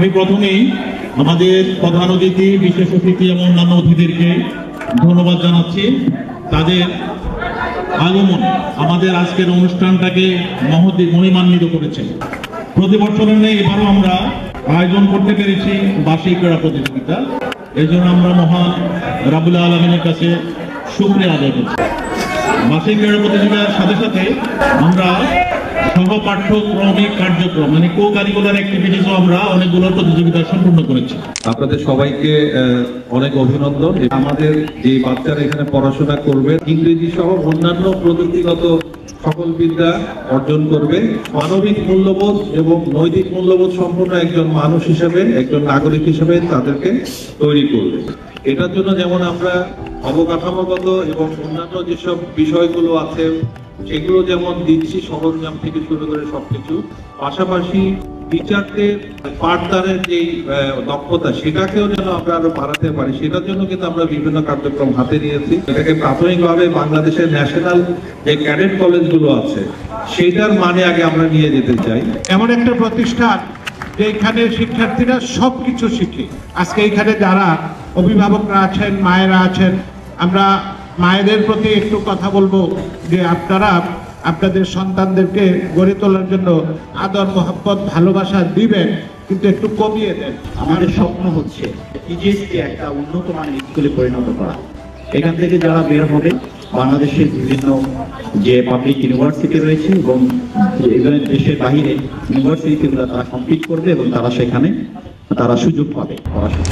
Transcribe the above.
আমি প্রথমেই আমাদের প্রধান অতিথি, বিশেষ অতিথি এবং অন্যান্য অতিথিদেরকে ধন্যবাদ জানাচ্ছি। তাদের আগমন আমাদের আজকের অনুষ্ঠানটাকে মহিমান্বিত করেছে। প্রতি বছরের নেই এবারও আমরা আয়োজন করতে পেরেছি বার্ষিক ক্রীড়া প্রতিযোগিতা। এই জন্য আমরা মহান রাব্বুল আলামিনের কাছে শুকরিয়া আদায় করছি। বার্ষিক ক্রীড়া প্রতিযোগিতার সাথে সাথে আমরা সহপাঠ্যক্রমিক কার্যক্রম মানে কো কারিকুলার অ্যাক্টিভিটিসও আমরা অনেকগুলো প্রতিযোগিতা সম্পূর্ণ করেছি। আপনাদের সবাইকে অনেক অভিনন্দন। আমাদের যে বাচ্চারা এখানে পড়াশোনা করবে, ইংরেজি সহ অন্যান্য প্রযুক্তিগত সকল বিদ্যা অর্জন করবে, মানবিক মূল্যবোধ এবং নৈতিক মূল্যবোধ সম্পন্ন একজন মানুষ হিসেবে, একজন নাগরিক হিসেবে তাদেরকে তৈরি করবে। এটার জন্য যেমন আমরা অবকাঠামোগত এবং অন্যান্য যেসব বিষয়গুলো আছে সেগুলো যেমন দিচ্ছি, সরঞ্জাম থেকে শুরু করে সবকিছু, পাশাপাশি টিচারদের পাঠদানের যে দক্ষতা সেটাকেও যেন আমরা আরো বাড়াতে পারি, সেটার জন্য কিন্তু আমরা বিভিন্ন কার্যক্রম হাতে নিয়েছি। এটাকে প্রাথমিকভাবে বাংলাদেশের ন্যাশনাল যে ক্যাডেট কলেজগুলো আছে সেটার মানে আগে আমরা নিয়ে যেতে চাই। এমন একটা প্রতিষ্ঠান যে এখানে শিক্ষার্থীরা সবকিছু শিখে। আজকে এখানে যারা অভিভাবকরা আছেন, মায়েরা আছেন, আমরা মায়েদের প্রতি একটু কথা বলবো যে আপনারা আপনাদের সন্তানদেরকে গড়ে তোলার জন্য আদর, মোহাব্বত, ভালোবাসা দিবেন, কিন্তু একটু কমিয়ে দেন। আমাদের স্বপ্ন হচ্ছে টিজিএসকে একটা উন্নত মানের স্কুলে পরিণত করা। এখান থেকে যারা বের হবে বাংলাদেশের বিভিন্ন যে পাবলিক ইউনিভার্সিটি রয়েছে এবং দেশের বাহিরে ইউনিভার্সিটিগুলো তারা কমপ্লিট করবে এবং তারা সেখানে সুযোগ পাবে পড়াশোনা।